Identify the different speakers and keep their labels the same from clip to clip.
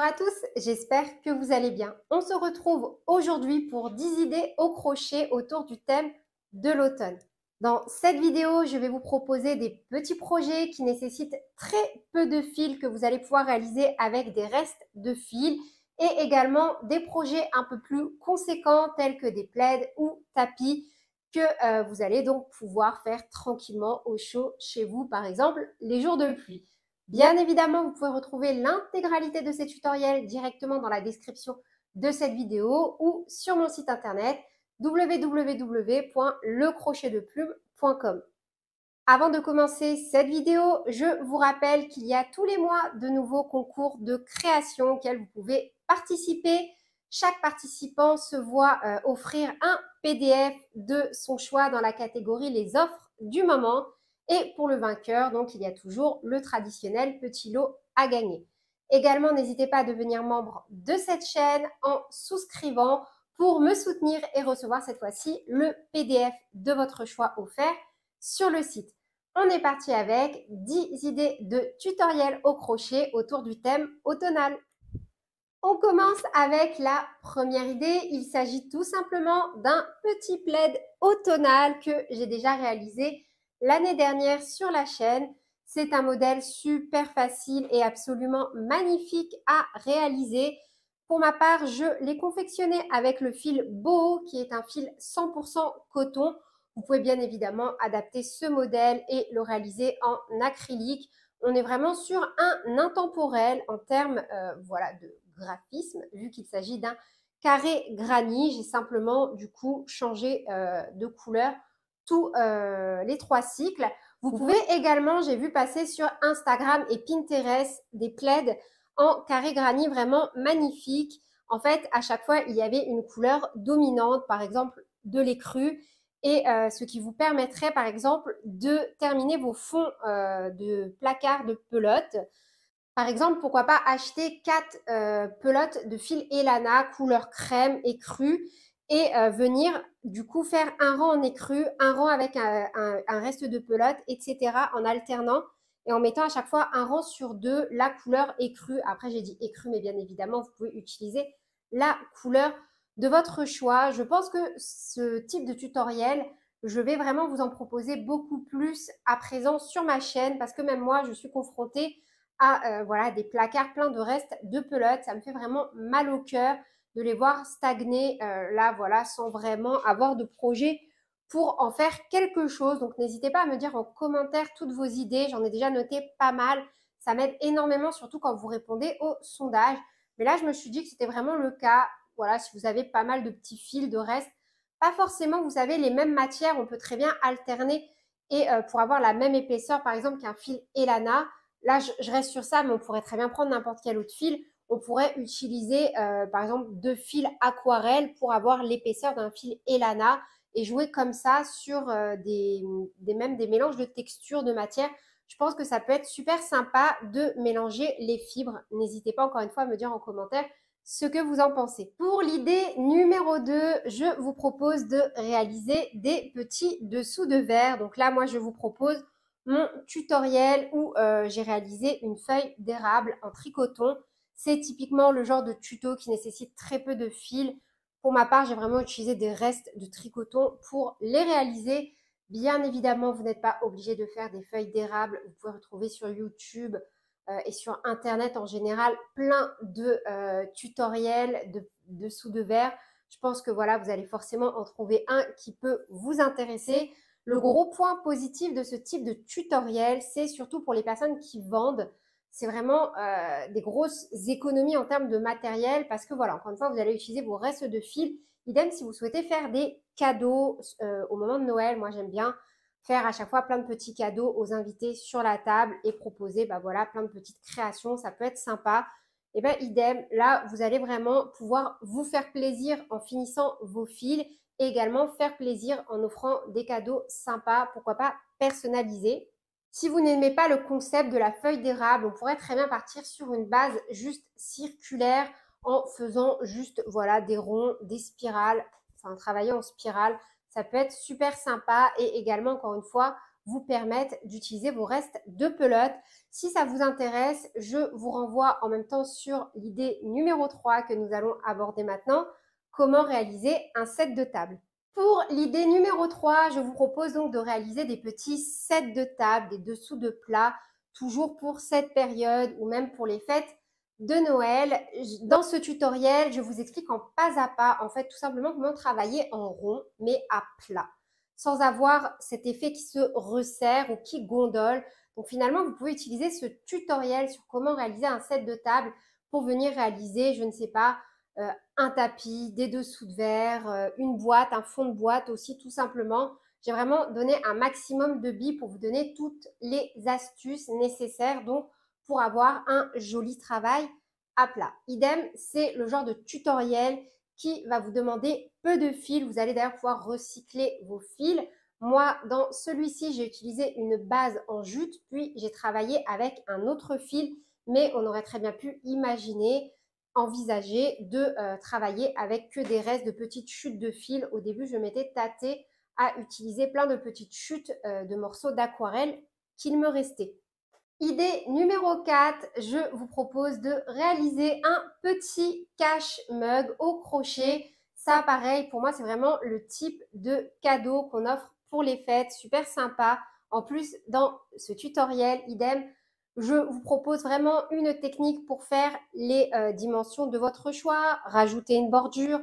Speaker 1: Bonjour à tous, j'espère que vous allez bien. On se retrouve aujourd'hui pour 10 idées au crochet autour du thème de l'automne. Dans cette vidéo, je vais vous proposer des petits projets qui nécessitent très peu de fils que vous allez pouvoir réaliser avec des restes de fils et également des projets un peu plus conséquents tels que des plaids ou tapis que vous allez donc pouvoir faire tranquillement au chaud chez vous, par exemple les jours de pluie. Bien évidemment, vous pouvez retrouver l'intégralité de ces tutoriels directement dans la description de cette vidéo ou sur mon site internet www.lecrochetdeplume.com. Avant de commencer cette vidéo, je vous rappelle qu'il y a tous les mois de nouveaux concours de création auxquels vous pouvez participer. Chaque participant se voit offrir un PDF de son choix dans la catégorie les offres du moment. Et pour le vainqueur, donc, il y a toujours le traditionnel petit lot à gagner. Également, n'hésitez pas à devenir membre de cette chaîne en souscrivant pour me soutenir et recevoir cette fois-ci le PDF de votre choix offert sur le site. On est parti avec 10 idées de tutoriels au crochet autour du thème automnal. On commence avec la première idée. Il s'agit tout simplement d'un petit plaid automnal que j'ai déjà réalisé l'année dernière sur la chaîne. C'est un modèle super facile et absolument magnifique à réaliser. Pour ma part, je l'ai confectionné avec le fil Boho, qui est un fil 100% coton. Vous pouvez bien évidemment adapter ce modèle et le réaliser en acrylique. On est vraiment sur un intemporel en termes voilà, de graphisme, vu qu'il s'agit d'un carré granit. J'ai simplement du coup changé de couleur tous les 3 cycles. Vous pouvez également, j'ai vu passer sur Instagram et Pinterest des plaids en carré granit vraiment magnifiques. En fait, à chaque fois, il y avait une couleur dominante, par exemple de l'écru, et ce qui vous permettrait, par exemple, de terminer vos fonds de placard de pelote. Par exemple, pourquoi pas acheter 4 pelotes de fil Elana couleur crème écru et venir du coup faire un rang en écru, un rang avec un reste de pelote, etc. en alternant et en mettant à chaque fois un rang sur 2 la couleur écru. Après, j'ai dit écru, mais bien évidemment, vous pouvez utiliser la couleur de votre choix. Je pense que ce type de tutoriel, je vais vraiment vous en proposer beaucoup plus à présent sur ma chaîne parce que même moi, je suis confrontée à voilà, des placards pleins de restes de pelote. Ça me fait vraiment mal au cœur de les voir stagner là, voilà, sans vraiment avoir de projet pour en faire quelque chose. Donc, n'hésitez pas à me dire en commentaire toutes vos idées. J'en ai déjà noté pas mal. Ça m'aide énormément, surtout quand vous répondez au sondage. Mais là, je me suis dit que c'était vraiment le cas. Voilà, si vous avez pas mal de petits fils de restes, pas forcément, vous savez, les mêmes matières, on peut très bien alterner et pour avoir la même épaisseur, par exemple, qu'un fil Elana. Là, je reste sur ça, mais on pourrait très bien prendre n'importe quel autre fil. On pourrait utiliser, par exemple, 2 fils aquarelle pour avoir l'épaisseur d'un fil Elana et jouer comme ça sur même des mélanges de textures, de matière. Je pense que ça peut être super sympa de mélanger les fibres. N'hésitez pas encore une fois à me dire en commentaire ce que vous en pensez. Pour l'idée numéro 2, je vous propose de réaliser des petits dessous de verre. Donc là, moi, je vous propose mon tutoriel où j'ai réalisé une feuille d'érable en tricoton. C'est typiquement le genre de tuto qui nécessite très peu de fils. Pour ma part, j'ai vraiment utilisé des restes de tricoton pour les réaliser. Bien évidemment, vous n'êtes pas obligé de faire des feuilles d'érable. Vous pouvez retrouver sur YouTube et sur Internet en général plein de tutoriels de dessous de verre. Je pense que voilà, vous allez forcément en trouver un qui peut vous intéresser. Le gros point positif de ce type de tutoriel, c'est surtout pour les personnes qui vendent. C'est vraiment des grosses économies en termes de matériel parce que voilà, encore une fois, vous allez utiliser vos restes de fil. Idem si vous souhaitez faire des cadeaux au moment de Noël. Moi, j'aime bien faire à chaque fois plein de petits cadeaux aux invités sur la table et proposer bah voilà, plein de petites créations. Ça peut être sympa. Et bien, idem, là, vous allez vraiment pouvoir vous faire plaisir en finissant vos fils et également faire plaisir en offrant des cadeaux sympas, pourquoi pas personnalisés. Si vous n'aimez pas le concept de la feuille d'érable, on pourrait très bien partir sur une base juste circulaire en faisant juste voilà, des ronds, des spirales, enfin travailler en spirale. Ça peut être super sympa et également, encore une fois, vous permettent d'utiliser vos restes de pelote. Si ça vous intéresse, je vous renvoie en même temps sur l'idée numéro 3 que nous allons aborder maintenant, comment réaliser un set de table. Pour l'idée numéro 3, je vous propose donc de réaliser des petits sets de table, des dessous de plats, toujours pour cette période ou même pour les fêtes de Noël. Dans ce tutoriel, je vous explique en pas à pas, en fait, tout simplement comment travailler en rond, mais à plat, sans avoir cet effet qui se resserre ou qui gondole. Donc finalement, vous pouvez utiliser ce tutoriel sur comment réaliser un set de table pour venir réaliser, je ne sais pas, un tapis, des dessous de verre, une boîte, un fond de boîte aussi tout simplement. J'ai vraiment donné un maximum de billes pour vous donner toutes les astuces nécessaires donc pour avoir un joli travail à plat. Idem, c'est le genre de tutoriel qui va vous demander peu de fils. Vous allez d'ailleurs pouvoir recycler vos fils. Moi, dans celui-ci, j'ai utilisé une base en jute, puis j'ai travaillé avec un autre fil, mais on aurait très bien pu imaginer, envisager de travailler avec que des restes de petites chutes de fil. Au début, je m'étais tâtée à utiliser plein de petites chutes de morceaux d'aquarelle qu'il me restait. Idée numéro 4, je vous propose de réaliser un petit cache-mug au crochet. Ça, pareil, pour moi, c'est vraiment le type de cadeau qu'on offre pour les fêtes. Super sympa. En plus, dans ce tutoriel, idem, je vous propose vraiment une technique pour faire les dimensions de votre choix, rajouter une bordure,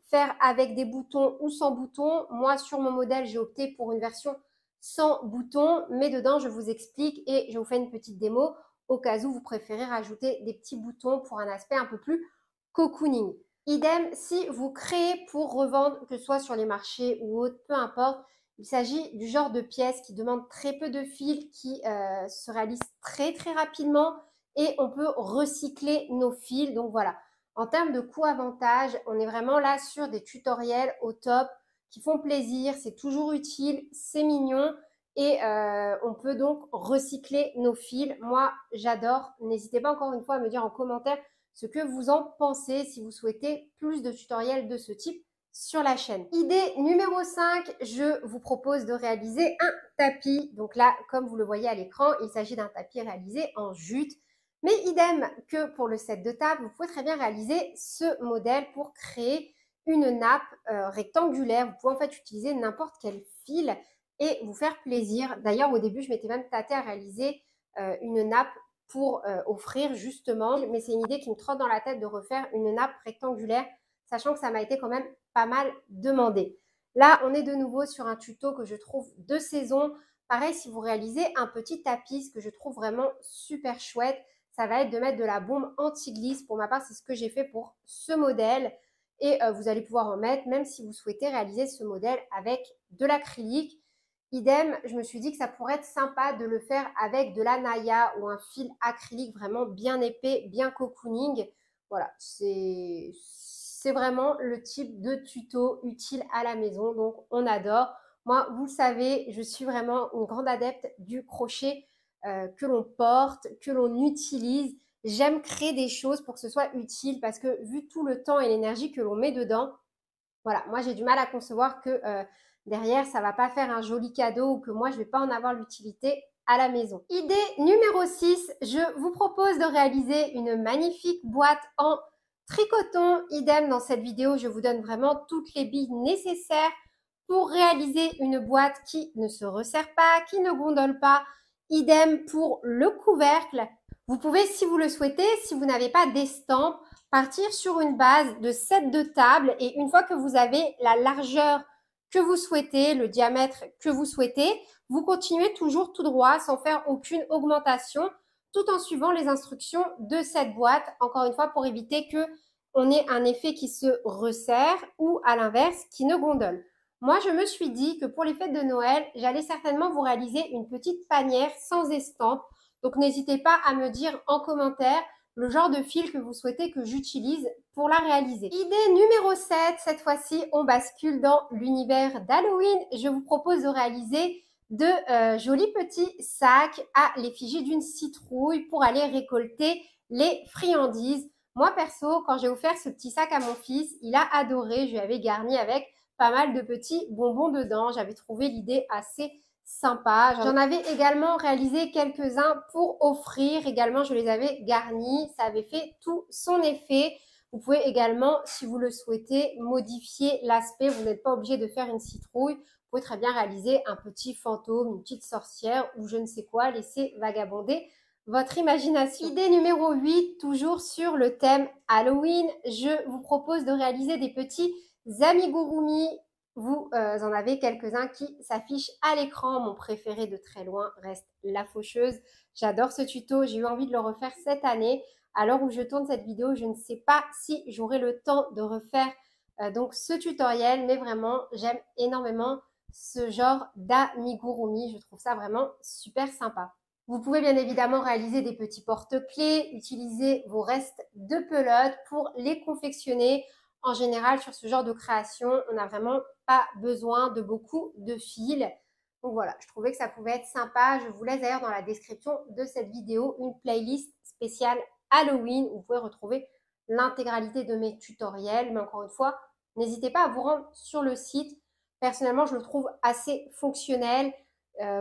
Speaker 1: faire avec des boutons ou sans boutons. Moi, sur mon modèle, j'ai opté pour une version sans boutons, mais dedans, je vous explique et je vous fais une petite démo au cas où vous préférez rajouter des petits boutons pour un aspect un peu plus cocooning. Idem, si vous créez pour revendre, que ce soit sur les marchés ou autres, peu importe, il s'agit du genre de pièces qui demandent très peu de fils, qui se réalisent très très rapidement et on peut recycler nos fils. Donc voilà, en termes de coût-avantage, on est vraiment là sur des tutoriels au top qui font plaisir, c'est toujours utile, c'est mignon et on peut donc recycler nos fils. Moi, j'adore. N'hésitez pas encore une fois à me dire en commentaire ce que vous en pensez si vous souhaitez plus de tutoriels de ce type sur la chaîne. Idée numéro 5, je vous propose de réaliser un tapis. Donc là, comme vous le voyez à l'écran, il s'agit d'un tapis réalisé en jute. Mais idem que pour le set de table, vous pouvez très bien réaliser ce modèle pour créer une nappe rectangulaire. Vous pouvez en fait utiliser n'importe quel fil et vous faire plaisir. D'ailleurs, au début, je m'étais même tâtée à réaliser une nappe pour offrir justement, mais c'est une idée qui me trotte dans la tête de refaire une nappe rectangulaire, sachant que ça m'a été quand même pas mal demandé. Là, on est de nouveau sur un tuto que je trouve de saison. Pareil, si vous réalisez un petit tapis, ce que je trouve vraiment super chouette, ça va être de mettre de la bombe anti-glisse. Pour ma part, c'est ce que j'ai fait pour ce modèle. Et vous allez pouvoir en mettre, même si vous souhaitez réaliser ce modèle avec de l'acrylique. Idem, je me suis dit que ça pourrait être sympa de le faire avec de la Naya ou un fil acrylique vraiment bien épais, bien cocooning. Voilà, c'est vraiment le type de tuto utile à la maison, donc on adore. Moi, vous le savez, je suis vraiment une grande adepte du crochet que l'on porte, que l'on utilise. J'aime créer des choses pour que ce soit utile parce que vu tout le temps et l'énergie que l'on met dedans, voilà, moi j'ai du mal à concevoir que derrière ça va pas faire un joli cadeau ou que moi je vais pas en avoir l'utilité à la maison. Idée numéro 6, je vous propose de réaliser une magnifique boîte en tricoton. Idem, dans cette vidéo, je vous donne vraiment toutes les billes nécessaires pour réaliser une boîte qui ne se resserre pas, qui ne gondole pas. Idem pour le couvercle. Vous pouvez, si vous le souhaitez, si vous n'avez pas d'estampe, partir sur une base de 7 de table et une fois que vous avez la largeur que vous souhaitez, le diamètre que vous souhaitez, vous continuez toujours tout droit sans faire aucune augmentation tout en suivant les instructions de cette boîte, encore une fois pour éviter que on ait un effet qui se resserre ou à l'inverse qui ne gondole. Moi, je me suis dit que pour les fêtes de Noël, j'allais certainement vous réaliser une petite panière sans estampe. Donc, n'hésitez pas à me dire en commentaire le genre de fil que vous souhaitez que j'utilise pour la réaliser. Idée numéro 7, cette fois-ci, on bascule dans l'univers d'Halloween. Je vous propose de réaliser de jolis petits sacs à l'effigie d'une citrouille pour aller récolter les friandises. Moi, perso, quand j'ai offert ce petit sac à mon fils, il a adoré. Je lui avais garni avec pas mal de petits bonbons dedans. J'avais trouvé l'idée assez sympa. J'en avais également réalisé quelques-uns pour offrir. Également, je les avais garnis. Ça avait fait tout son effet. Vous pouvez également, si vous le souhaitez, modifier l'aspect. Vous n'êtes pas obligé de faire une citrouille. Vous pouvez très bien réaliser un petit fantôme, une petite sorcière ou je ne sais quoi. Laissez vagabonder votre imagination. Idée numéro 8, toujours sur le thème Halloween. Je vous propose de réaliser des petits amigurumi. Vous en avez quelques-uns qui s'affichent à l'écran. Mon préféré de très loin reste la faucheuse. J'adore ce tuto. J'ai eu envie de le refaire cette année. À l'heure où je tourne cette vidéo, je ne sais pas si j'aurai le temps de refaire donc ce tutoriel, mais vraiment, j'aime énormément ce genre d'amigurumi. Je trouve ça vraiment super sympa. Vous pouvez bien évidemment réaliser des petits porte-clés, utiliser vos restes de pelote pour les confectionner. En général, sur ce genre de création, on n'a vraiment pas besoin de beaucoup de fils. Donc voilà, je trouvais que ça pouvait être sympa. Je vous laisse d'ailleurs dans la description de cette vidéo une playlist spéciale Halloween où vous pouvez retrouver l'intégralité de mes tutoriels. Mais encore une fois, n'hésitez pas à vous rendre sur le site. Personnellement, je le trouve assez fonctionnel.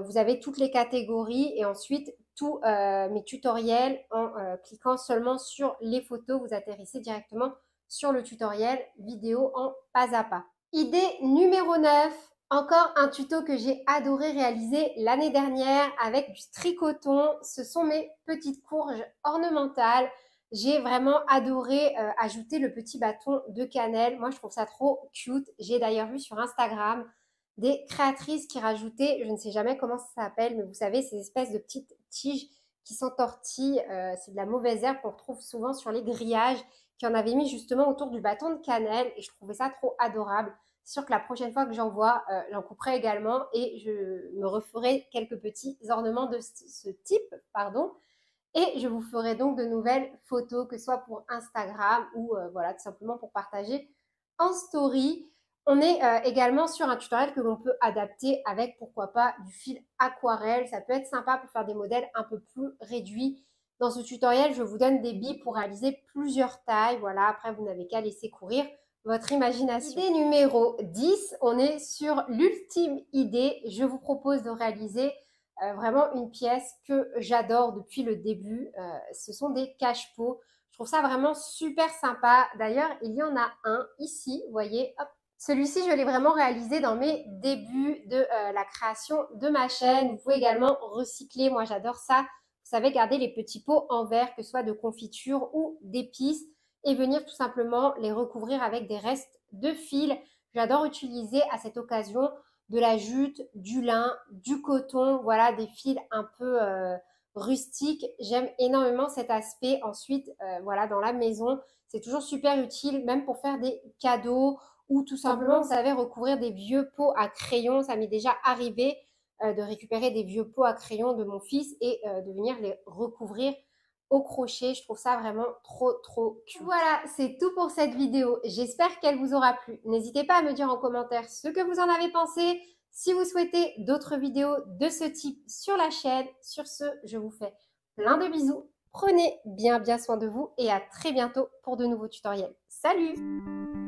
Speaker 1: Vous avez toutes les catégories et ensuite tous mes tutoriels en cliquant seulement sur les photos, vous atterrissez directement sur le tutoriel vidéo en pas à pas. Idée numéro 9, encore un tuto que j'ai adoré réaliser l'année dernière avec du tricoton. Ce sont mes petites courges ornementales. J'ai vraiment adoré ajouter le petit bâton de cannelle. Moi, je trouve ça trop cute. J'ai d'ailleurs vu sur Instagram des créatrices qui rajoutaient, je ne sais jamais comment ça s'appelle, mais vous savez, ces espèces de petites tiges qui s'entortillent. C'est de la mauvaise herbe qu'on retrouve souvent sur les grillages, qui en avait mis justement autour du bâton de cannelle et je trouvais ça trop adorable. C'est sûr que la prochaine fois que j'en vois, j'en couperai également et je me referai quelques petits ornements de ce type, pardon. Et je vous ferai donc de nouvelles photos, que ce soit pour Instagram ou voilà, tout simplement pour partager en story. On est également sur un tutoriel que l'on peut adapter avec, pourquoi pas, du fil aquarelle. Ça peut être sympa pour faire des modèles un peu plus réduits. Dans ce tutoriel, je vous donne des billes pour réaliser plusieurs tailles. Voilà, après, vous n'avez qu'à laisser courir votre imagination. Idée numéro 10, on est sur l'ultime idée. Je vous propose de réaliser vraiment une pièce que j'adore depuis le début. Ce sont des cache-pots. Je trouve ça vraiment super sympa. D'ailleurs, il y en a un ici, vous voyez, hop. Celui-ci, je l'ai vraiment réalisé dans mes débuts de la création de ma chaîne. Vous pouvez également recycler, moi j'adore ça. Vous savez, garder les petits pots en verre, que ce soit de confiture ou d'épices, et venir tout simplement les recouvrir avec des restes de fil. J'adore utiliser à cette occasion de la jute, du lin, du coton, voilà, des fils un peu rustiques. J'aime énormément cet aspect. Ensuite, voilà, dans la maison, c'est toujours super utile, même pour faire des cadeaux ou tout simplement, vous savez, recouvrir des vieux pots à crayon. Ça m'est déjà arrivé de récupérer des vieux pots à crayon de mon fils et de venir les recouvrir au crochet. Je trouve ça vraiment trop cute. Voilà, c'est tout pour cette vidéo. J'espère qu'elle vous aura plu. N'hésitez pas à me dire en commentaire ce que vous en avez pensé. Si vous souhaitez d'autres vidéos de ce type sur la chaîne, sur ce, je vous fais plein de bisous. Prenez bien soin de vous et à très bientôt pour de nouveaux tutoriels. Salut!